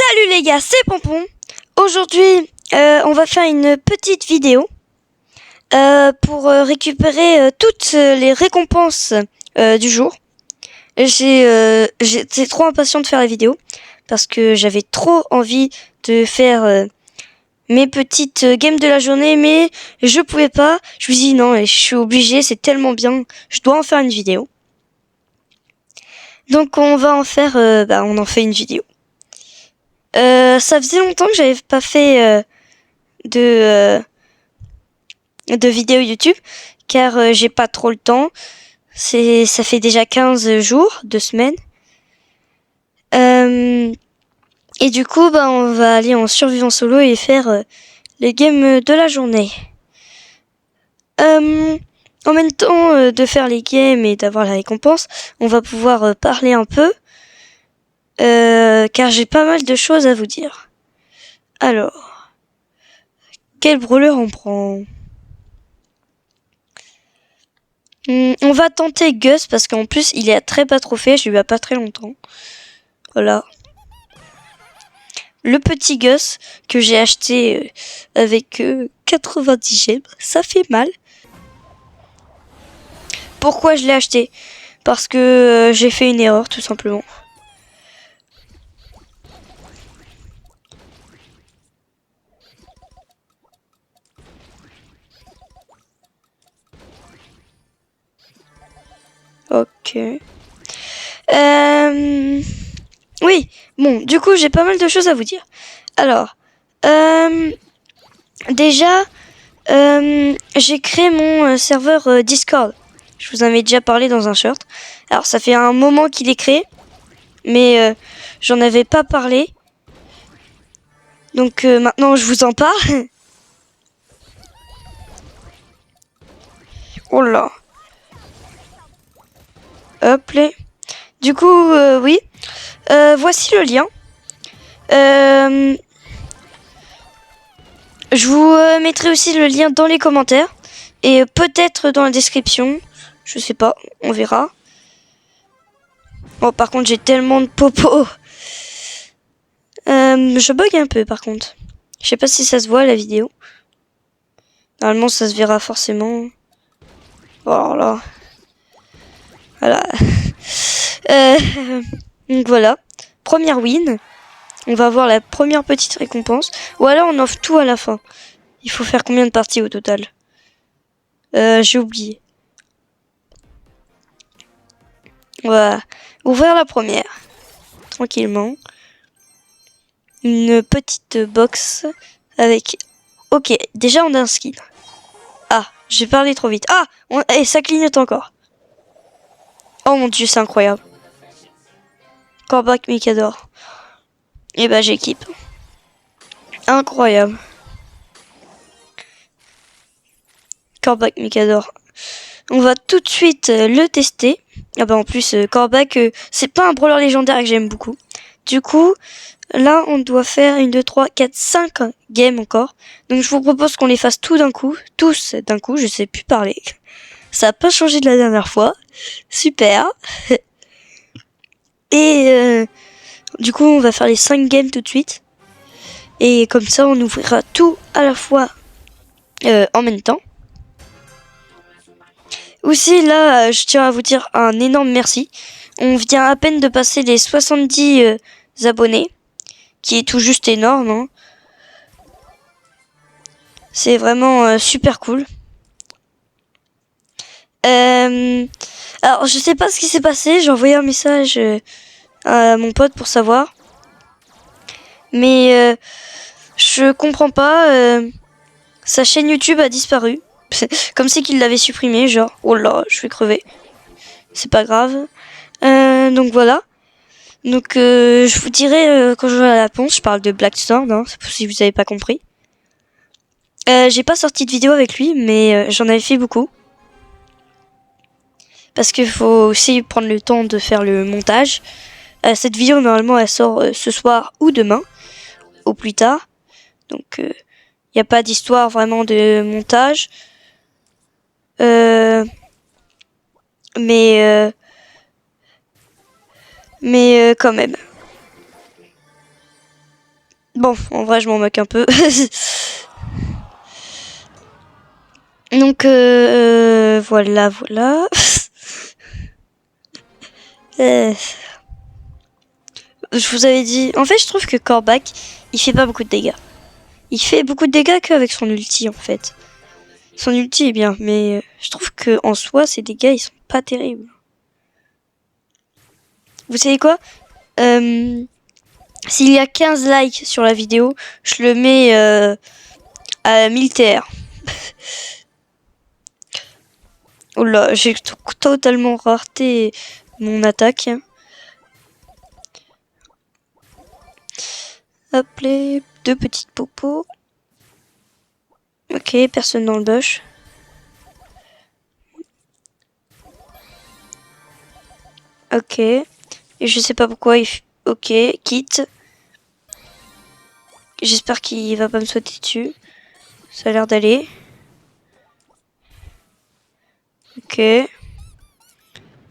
Salut les gars, c'est Pompon. Aujourd'hui, on va faire une petite vidéo pour récupérer toutes les récompenses du jour. J'étais trop impatient de faire la vidéo parce que j'avais trop envie de faire mes petites games de la journée, mais je pouvais pas. Je me suis dit non, je suis obligée, c'est tellement bien, je dois en faire une vidéo. Donc on va en faire, on en fait une vidéo. Ça faisait longtemps que j'avais pas fait de vidéos YouTube, car j'ai pas trop le temps. Ça fait déjà 15 jours, 2 semaines. Et du coup, on va aller en survivant solo et faire les games de la journée. En même temps de faire les games et d'avoir la récompense, on va pouvoir parler un peu, car j'ai pas mal de choses à vous dire. Alors, quel brawler on prend ? On va tenter Gus parce qu'en plus il est très pas trophée, je lui ai pas très longtemps. Voilà. Le petit Gus que j'ai acheté avec 90 gemmes, ça fait mal. Pourquoi je l'ai acheté ? Parce que j'ai fait une erreur tout simplement. Ok. Oui, bon, du coup j'ai pas mal de choses à vous dire. Alors, déjà, j'ai créé mon serveur Discord. Je vous en avais déjà parlé dans un short. Alors ça fait un moment qu'il est créé, mais j'en avais pas parlé. Donc maintenant je vous en parle. Oh là. Hop là. Du coup, oui. Voici le lien. Je vous mettrai aussi le lien dans les commentaires. Et peut-être dans la description. Je sais pas, on verra. Bon, par contre, j'ai tellement de popo. Je bug un peu, par contre. Je sais pas si ça se voit, la vidéo. Normalement, ça se verra forcément. Oh là. Voilà. Donc voilà. Première win. On va avoir la première petite récompense. Ou alors on offre tout à la fin. Il faut faire combien de parties au total ? J'ai oublié. On va ouvrir la première. Tranquillement. Une petite box avec... Ok, déjà on a un skin. Ah, j'ai parlé trop vite. Ah, et ça clignote encore. Oh mon dieu, c'est incroyable. Corbac Mikador. Et j'équipe. Incroyable. Corbac Mikador. On va tout de suite le tester. Ah en plus, Corbac, c'est pas un brawler légendaire que j'aime beaucoup. Du coup, là, on doit faire 1, 2, 3, 4, 5 games encore. Donc je vous propose qu'on les fasse tous d'un coup. Tous d'un coup, je sais plus parler. Ça a pas changé de la dernière fois. Super. Et du coup, on va faire les 5 games tout de suite. Et comme ça, on ouvrira tout à la fois en même temps. Aussi, là, je tiens à vous dire un énorme merci. On vient à peine de passer les 70 abonnés, qui est tout juste énorme. Hein. C'est vraiment super cool. Alors, je sais pas ce qui s'est passé. J'ai envoyé un message à mon pote pour savoir. Mais je comprends pas. Sa chaîne YouTube a disparu. Comme si qu'il l'avait supprimé, genre, oh là, je vais crever. C'est pas grave. Donc voilà. Donc je vous dirai quand j'aurai la réponse. Je parle de Blackstorm, hein, si vous avez pas compris. J'ai pas sorti de vidéo avec lui, mais j'en avais fait beaucoup. Parce qu'il faut aussi prendre le temps de faire le montage. Cette vidéo, normalement, elle sort ce soir ou demain, au plus tard. Donc, il n'y a pas d'histoire vraiment de montage. Mais quand même. Bon, en vrai, je m'en moque un peu. Donc, voilà, voilà. Je vous avais dit... En fait, je trouve que Corbac, il fait pas beaucoup de dégâts. Il fait beaucoup de dégâts qu'avec son ulti, en fait. Son ulti est bien, mais je trouve que en soi, ses dégâts, ils sont pas terribles. Vous savez quoi? S'il y a 15 likes sur la vidéo, je le mets à 1000 TR. Oh là, j'ai totalement raté mon attaque. Hop, les deux petites popos. Ok, personne dans le bush. Ok. Et je sais pas pourquoi il... Ok, quitte. J'espère qu'il va pas me sauter dessus. Ça a l'air d'aller. Ok.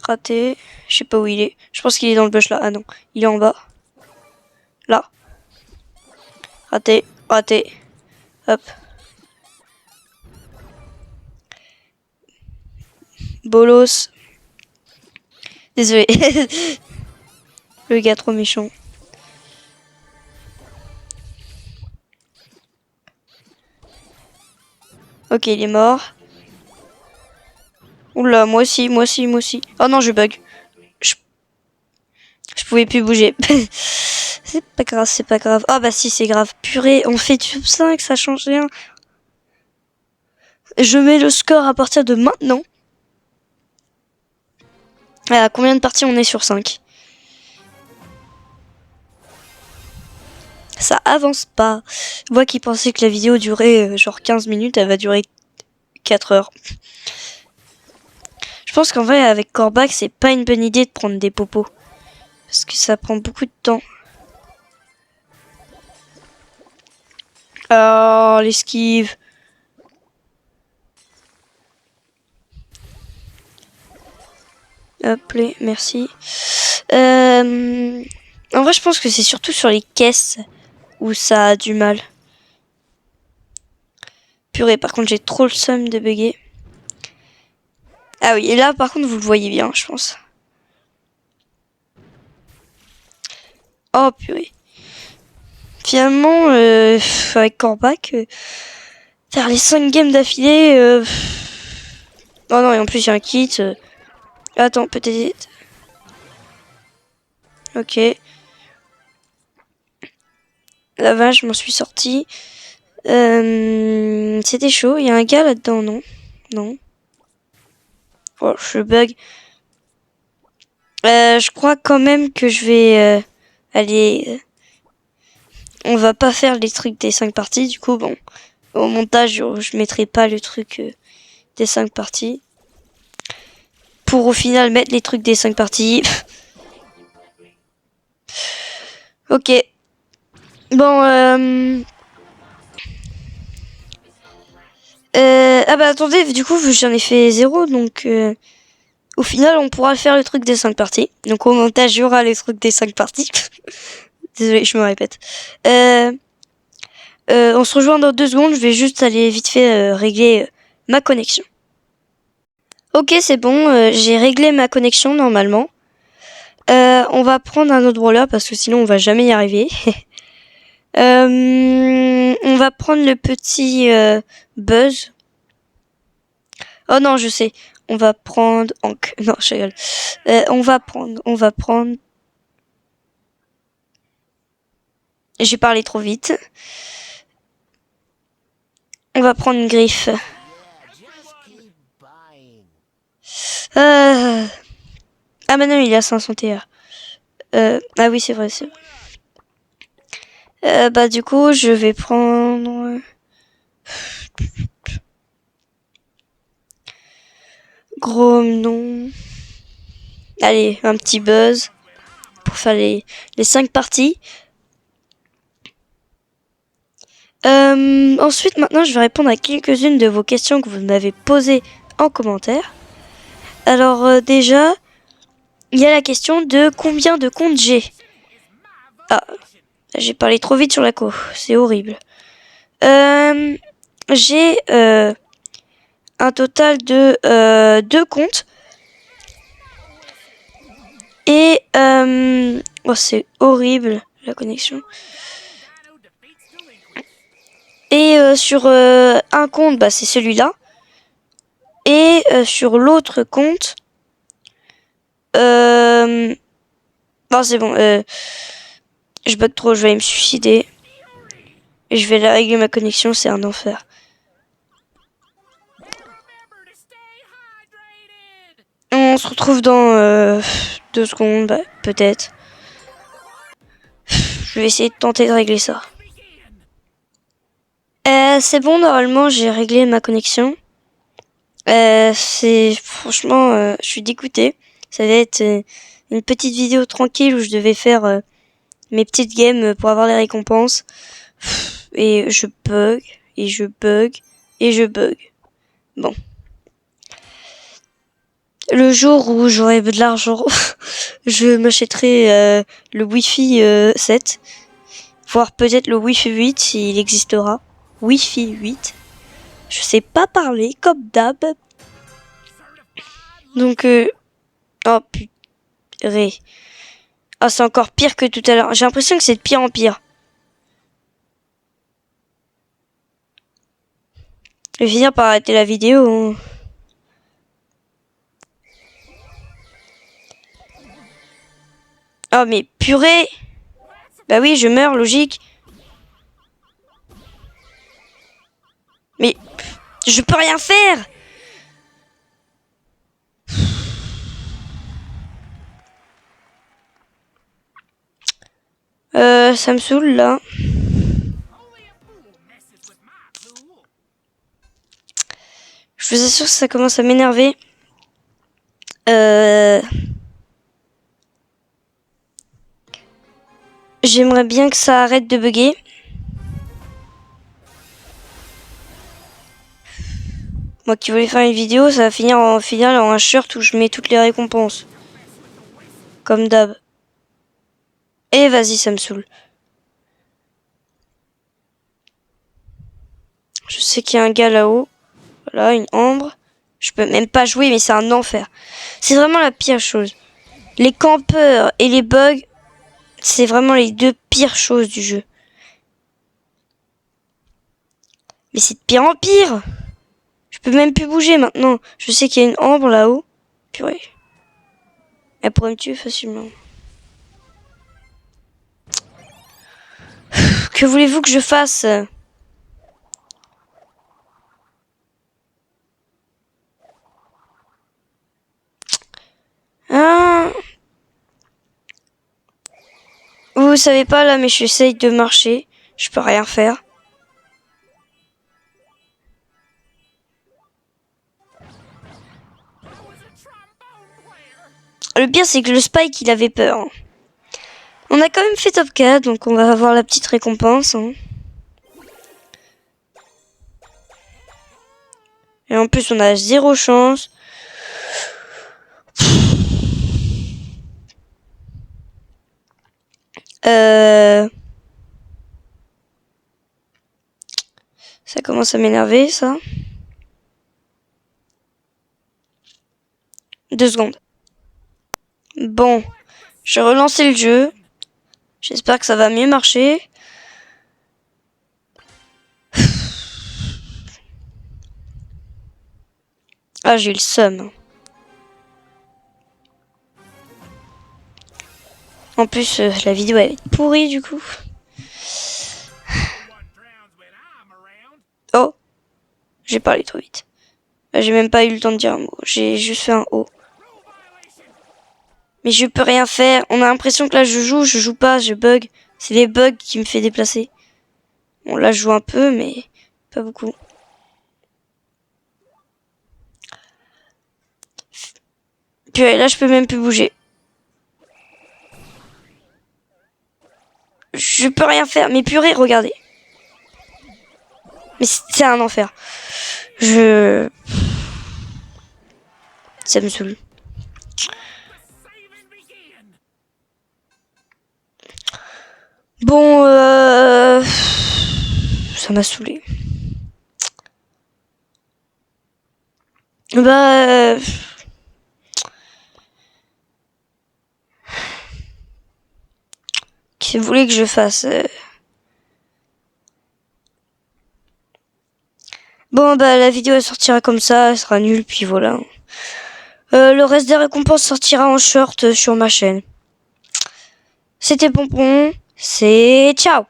Raté. Je sais pas où il est. Je pense qu'il est dans le bush là. Ah non, il est en bas. Là. Raté. Raté. Hop. Bolos. Désolé. Le gars trop méchant. Ok, il est mort. Oula, moi aussi, moi aussi, moi aussi. Oh non, je bug. Je pouvais plus bouger. C'est pas grave, c'est pas grave. Ah bah si, c'est grave. Purée, on fait tube 5, ça change rien. Je mets le score à partir de maintenant. À combien de parties on est sur 5? Ça avance pas. Moi qui pensais que la vidéo durait genre 15 minutes, elle va durer 4 heures. Je pense qu'en vrai, avec Corbac, c'est pas une bonne idée de prendre des popos. Parce que ça prend beaucoup de temps. Oh, l'esquive. Hop, les, merci. En vrai, je pense que c'est surtout sur les caisses où ça a du mal. Purée, par contre, j'ai trop le seum de bugger. Ah oui, et là, par contre, vous le voyez bien, je pense. Oh, purée. Finalement, avec Corbac, faire les 5 games d'affilée... Oh non, et en plus, il y a un kit. Attends, peut-être... Ok. La vache, je m'en suis sortie. C'était chaud. Il y a un gars là-dedans, non? Non. Oh, je bug. Je crois quand même que je vais aller... on va pas faire les trucs des 5 parties. Du coup, bon, au montage, je mettrai pas le truc des 5 parties. Pour au final mettre les trucs des 5 parties. Ok. Bon, ah bah attendez, du coup, j'en ai fait 0, donc... au final, on pourra faire le truc des 5 parties. Donc au montage, il y aura les trucs des 5 parties. Désolée, je me répète. On se rejoint dans 2 secondes. Je vais juste aller vite fait régler ma connexion. Ok, c'est bon. J'ai réglé ma connexion normalement. On va prendre un autre brawler parce que sinon on va jamais y arriver. On va prendre le petit Buzz. Oh non, je sais. On va prendre Hank. Non, je rigole. On va prendre. J'ai parlé trop vite. On va prendre une griffe. Ah maintenant il est à 500 TR. Ah oui, c'est vrai, c'est vrai. Bah du coup, je vais prendre... Gros non. Allez, un petit Buzz pour faire les 5 parties. Ensuite, maintenant, je vais répondre à quelques-unes de vos questions que vous m'avez posées en commentaire. Alors déjà, il y a la question de combien de comptes j'ai. Ah, J'ai parlé trop vite sur la co. C'est horrible. J'ai un total de 2 comptes. Et oh, c'est horrible la connexion. Et sur un compte, bah, c'est celui-là. Et sur l'autre compte, bon, c'est bon. Je bug trop, je vais aller me suicider. Et je vais aller régler ma connexion, c'est un enfer. On se retrouve dans 2 secondes, bah, peut-être. Je vais essayer de tenter de régler ça. C'est bon, normalement, j'ai réglé ma connexion. Franchement, je suis dégoûtée. Ça va être une petite vidéo tranquille où je devais faire mes petites games pour avoir les récompenses. Et je bug, et je bug, et je bug. Bon. Le jour où j'aurai de l'argent, je m'achèterai le Wi-Fi 7, voire peut-être le Wi-Fi 8 s'il existera. Wi-Fi 8. Je sais pas parler, comme d'hab. Donc, oh purée. Ah, c'est encore pire que tout à l'heure. J'ai l'impression que c'est de pire en pire. Je vais finir par arrêter la vidéo. Oh, mais purée. Bah oui, je meurs, logique. Mais je peux rien faire. Ça me saoule, là. Je vous assure que ça commence à m'énerver. J'aimerais bien que ça arrête de bugger. Moi qui voulais faire une vidéo, ça va finir en finale en un shirt où je mets toutes les récompenses. Comme d'hab. Et vas-y, ça me saoule. Je sais qu'il y a un gars là-haut. Voilà, une ambre. Je peux même pas jouer, mais c'est un enfer. C'est vraiment la pire chose. Les campeurs et les bugs, c'est vraiment les 2 pires choses du jeu. Mais c'est de pire en pire. Je peux même plus bouger maintenant. Je sais qu'il y a une ambre là-haut. Purée. Elle pourrait me tuer facilement. Que voulez-vous que je fasse ? Hein ? Vous savez pas là, mais j'essaye de marcher. Je peux rien faire. Le pire, c'est que le Spike, il avait peur. On a quand même fait top 4, donc on va avoir la petite récompense. Et en plus, on a 0 chance. Ça commence à m'énerver, ça. 2 secondes. Bon, j'ai relancé le jeu. J'espère que ça va mieux marcher. Ah, j'ai eu le seum. En plus, la vidéo elle est pourrie du coup. Oh, j'ai parlé trop vite. J'ai même pas eu le temps de dire un mot. J'ai juste fait un O. Mais je peux rien faire. On a l'impression que là je joue pas, je bug. C'est les bugs qui me fait déplacer. Bon, là je joue un peu, mais pas beaucoup. Puis là je peux même plus bouger. Je peux rien faire. Mais purée, regardez. Mais c'est un enfer. Ça me saoule. Bon, ça m'a saoulé. Bah, qu'est-ce que vous voulez que je fasse? Bon, bah, la vidéo elle sortira comme ça, elle sera nulle, puis voilà. Le reste des récompenses sortira en short sur ma chaîne. C'était Pompon, c'est ciao!